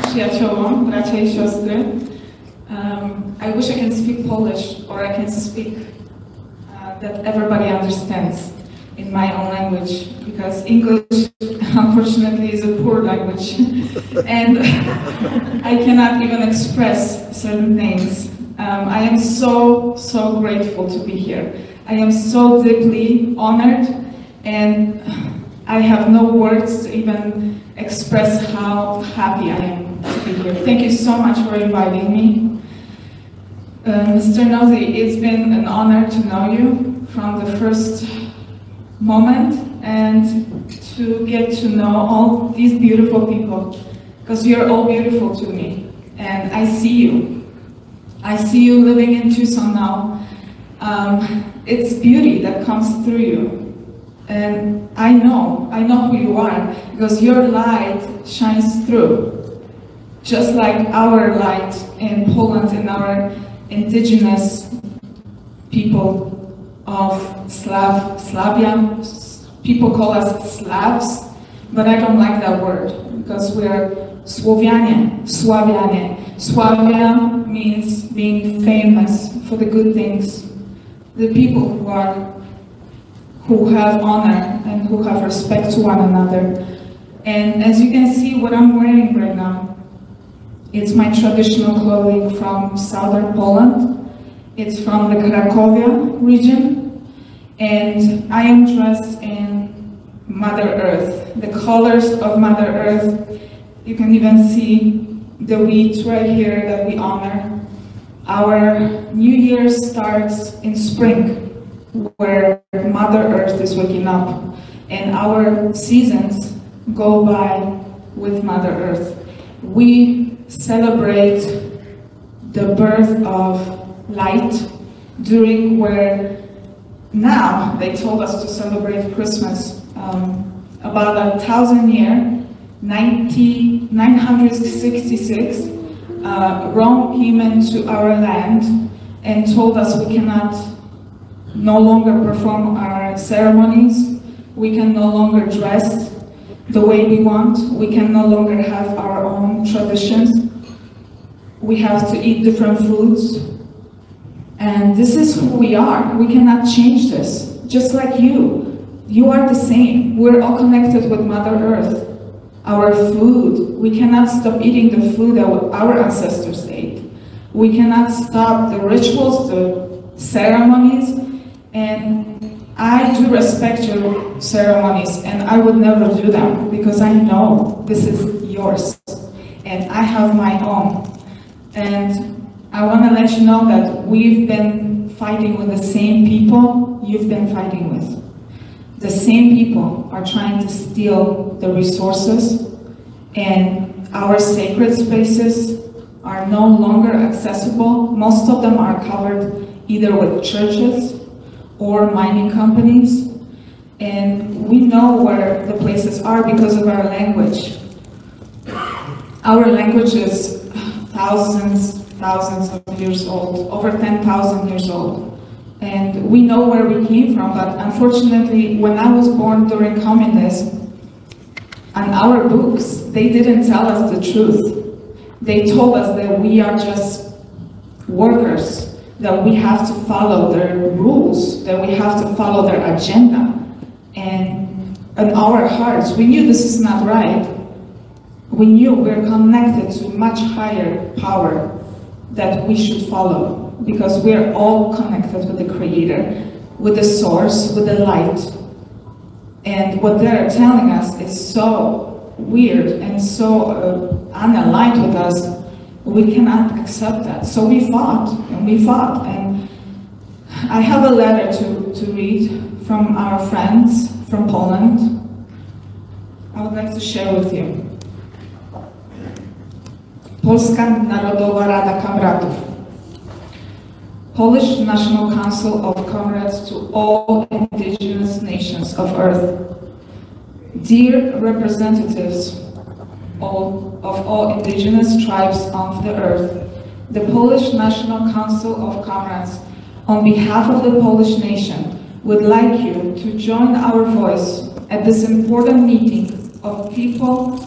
przyjaciołom, bracia i siostry. I wish I can speak Polish, or I can speak that everybody understands in my own language, because English, unfortunately, is a poor language, and I cannot even express certain things. I am so grateful to be here. I am so deeply honored, and I have no words to even express how happy I am to be here. Thank you so much for inviting me. Mr. Nosy, it's been an honor to know you from the first moment and to get to know all these beautiful people, because you're all beautiful to me, and I see you. I see you living in Tucson now. It's beauty that comes through you. And I know who you are, because your light shines through. Just like our light in Poland, in our indigenous people of Slavia. People call us Slavs, but I don't like that word, because we're Słowianie. Slavia means being famous for the good things. The people who have honor and who have respect to one another. And as you can see, what I'm wearing right now, it's my traditional clothing from southern Poland. It's from the Cracovia region. And I am dressed in Mother Earth, the colors of Mother Earth. You can even see the wheat right here that we honor. Our New Year starts in spring, where Mother Earth is waking up, and our seasons go by with Mother Earth. We celebrate the birth of light during where now they told us to celebrate Christmas. About 1,000 years, 966, Rome came into our land and told us we cannot no longer perform our ceremonies, we can no longer dress the way we want, we can no longer have our own traditions, we have to eat different foods, and this is who we are. We cannot change this. Just like you are the same. We're all connected with Mother Earth. Our food, we cannot stop eating the food that our ancestors ate. We cannot stop the rituals, the ceremonies, and I do respect your ceremonies, and I would never do them, because I know this is yours, and I have my own. And I want to let you know that we've been fighting with the same people you've been fighting with. The same people are trying to steal the resources, and our sacred spaces are no longer accessible. Most of them are covered either with churches or mining companies, and we know where the places are because of our language. Our language is thousands of years old, over 10,000 years old. And we know where we came from, but unfortunately, when I was born during communism, on our books, they didn't tell us the truth. They told us that we are just workers, that we have to follow their rules, that we have to follow their agenda. And in our hearts, we knew this is not right. We knew we're connected to much higher power that we should follow, because we're all connected with the Creator, with the source, with the light. And what they're telling us is so weird and so unaligned with us, we cannot accept that. So we fought, and I have a letter to read from our friends from Poland. I would like to share with you. Polska Narodowa Rada Kamratów. Polish National Council of Comrades to all indigenous nations of Earth. Dear representatives of all indigenous tribes of the Earth, the Polish National Council of Comrades, on behalf of the Polish nation, would like you to join our voice at this important meeting of people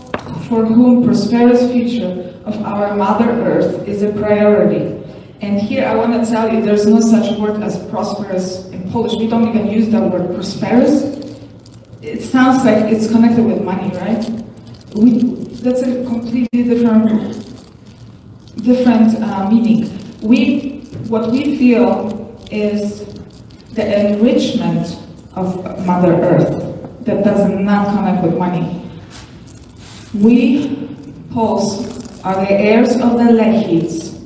for whom prosperous future of our Mother Earth is a priority. And here I want to tell you there's no such word as prosperous in Polish. We don't even use that word prosperous. It sounds like it's connected with money, right? That's a completely different meaning. What we feel is the enrichment of Mother Earth that does not connect with money. We, Poles, are the heirs of the Lechids,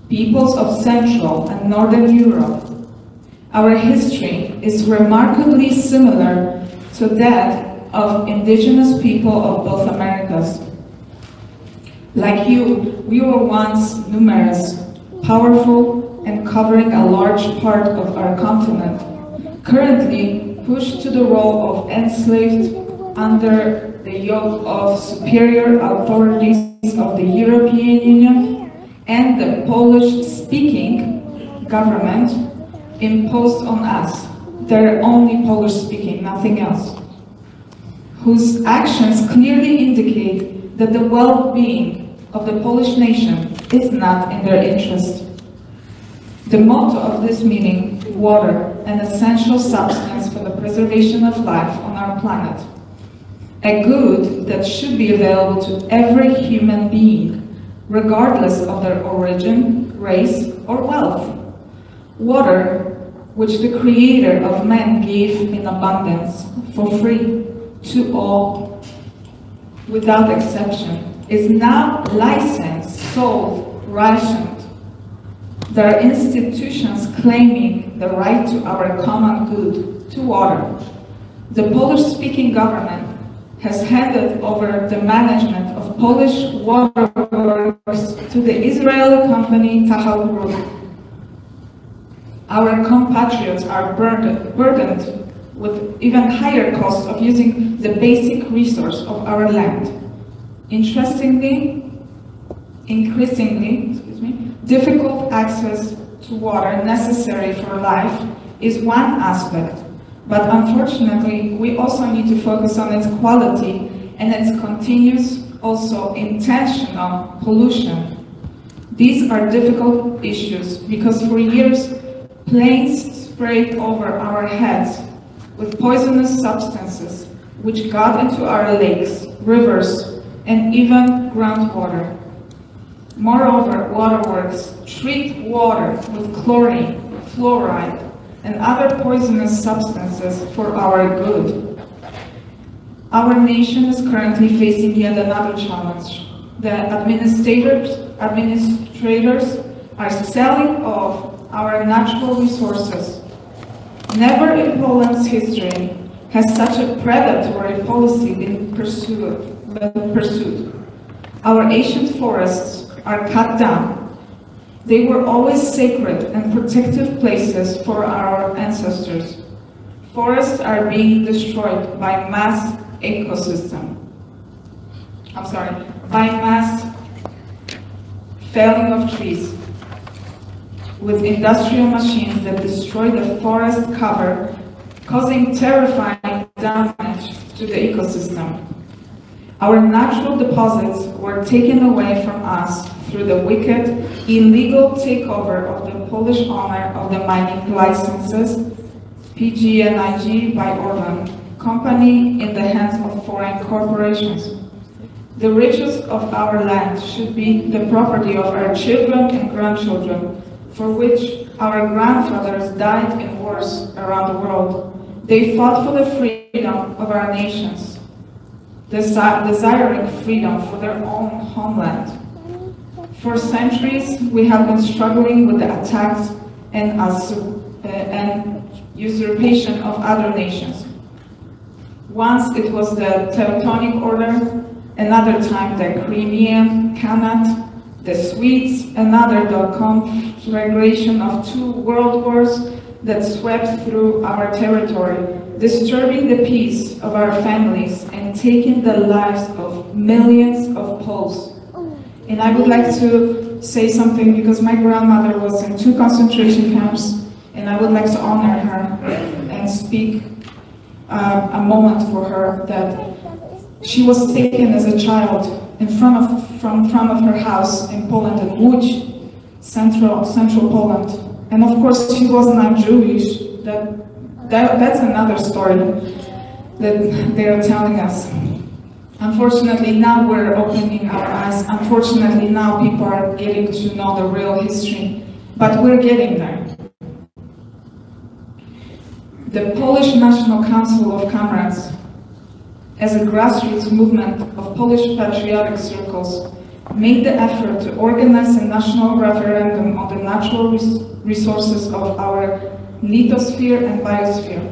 peoples of Central and Northern Europe. Our history is remarkably similar to that of indigenous people of both Americas. Like you, we were once numerous, powerful, and covering a large part of our continent, currently pushed to the role of enslaved under the yoke of superior authorities of the European Union and the Polish-speaking government imposed on us. They're only Polish-speaking, nothing else, whose actions clearly indicate that the well-being of the Polish nation is not in their interest. The motto of this meeting, water, an essential substance for the preservation of life on our planet, a good that should be available to every human being, regardless of their origin, race, or wealth. Water, which the Creator of man gave in abundance, for free, to all, without exception, is now licensed, sold, rationed. There are institutions claiming the right to our common good, to water. The Polish-speaking government has handed over the management of Polish waterworks to the Israeli company Tahal Group. Our compatriots are burdened with even higher costs of using the basic resource of our land. Increasingly, difficult access to water necessary for life is one aspect, but unfortunately, we also need to focus on its quality and its continuous, also intentional pollution. These are difficult issues because for years, planes sprayed over our heads with poisonous substances which got into our lakes, rivers, and even groundwater. Moreover, waterworks treat water with chlorine, fluoride, and other poisonous substances for our good. Our nation is currently facing yet another challenge. The administrators are selling off our natural resources. Never in Poland's history has such a predatory policy been pursued. Our ancient forests are cut down. They were always sacred and protective places for our ancestors. Forests are being destroyed by mass felling of trees with industrial machines that destroy the forest cover, causing terrifying damage to the ecosystem. Our natural deposits were taken away from us through the wicked, illegal takeover of the Polish owner of the mining licenses, PGNiG by Orban, company in the hands of foreign corporations. The riches of our land should be the property of our children and grandchildren, for which our grandfathers died in wars around the world. They fought for the freedom of our nations, desiring freedom for their own homeland. For centuries, we have been struggling with the attacks and usurpation of other nations. Once it was the Teutonic Order, another time the Crimean Khanate, the Swedes, another the conflagration of 2 world wars that swept through our territory, disturbing the peace of our families and taking the lives of millions of Poles. And I would like to say something because my grandmother was in 2 concentration camps, and I would like to honor her and speak a moment for her that She was taken as a child from front of her house in Poland, in Łódź, central Poland. And of course, she was not Jewish. That's another story that they are telling us. Unfortunately, now we're opening our eyes. Unfortunately, now people are getting to know the real history. But we're getting there. The Polish National Council of Comrades, as a grassroots movement of Polish patriotic circles, made the effort to organize a national referendum on the natural resources of our lithosphere and biosphere.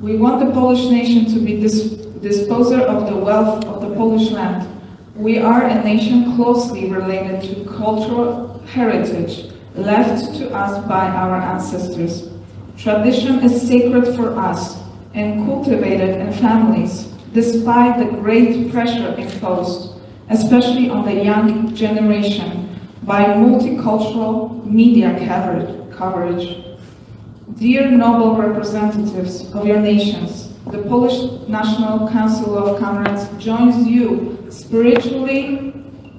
We want the Polish nation to be disposer of the wealth of the Polish land. We are a nation closely related to cultural heritage left to us by our ancestors. Tradition is sacred for us and cultivated in families, despite the great pressure imposed, especially on the young generation, by multicultural media coverage. Dear noble representatives of your nations, the Polish National Council of Comrades joins you spiritually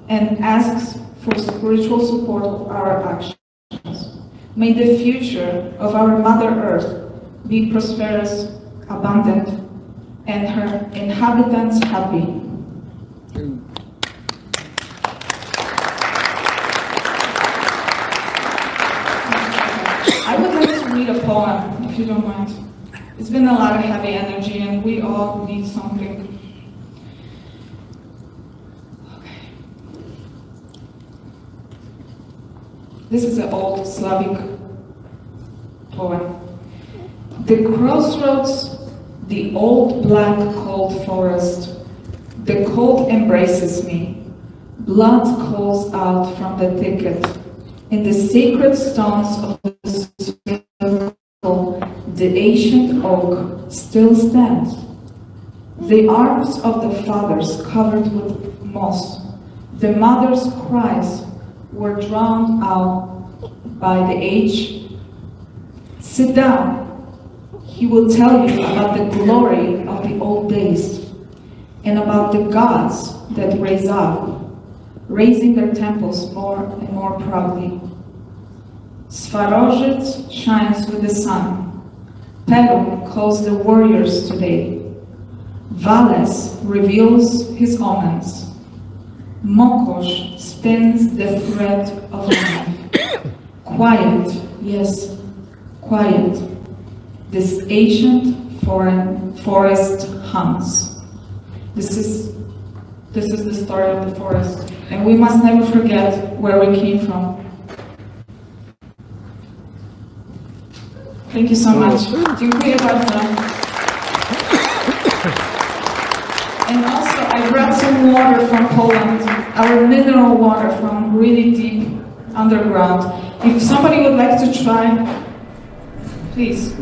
and asks for spiritual support of our actions. May the future of our Mother Earth be prosperous, abundant, and her inhabitants happy. I would like to read a poem, if you don't mind. It's been a lot of heavy energy, and we all need something. This is an old Slavic poem. The crossroads, the old black cold forest, the cold embraces me. Blood calls out from the thicket. In the sacred stones of the circle, the ancient oak still stands. The arms of the fathers covered with moss, the mother's cries were drowned out by the age. Sit down. He will tell you about the glory of the old days and about the gods that raise up, raising their temples more and more proudly. Svarozhets shines with the sun. Perun calls the warriors today. Vales reveals his omens. Mokosh spins the thread of life. Quiet, yes, quiet. This ancient foreign forest hums. This is the story of the forest, and we must never forget where we came from. Thank you so much. Dziękuję bardzo. And also, I brought some water from Poland, our mineral water from really deep underground. If somebody would like to try, please.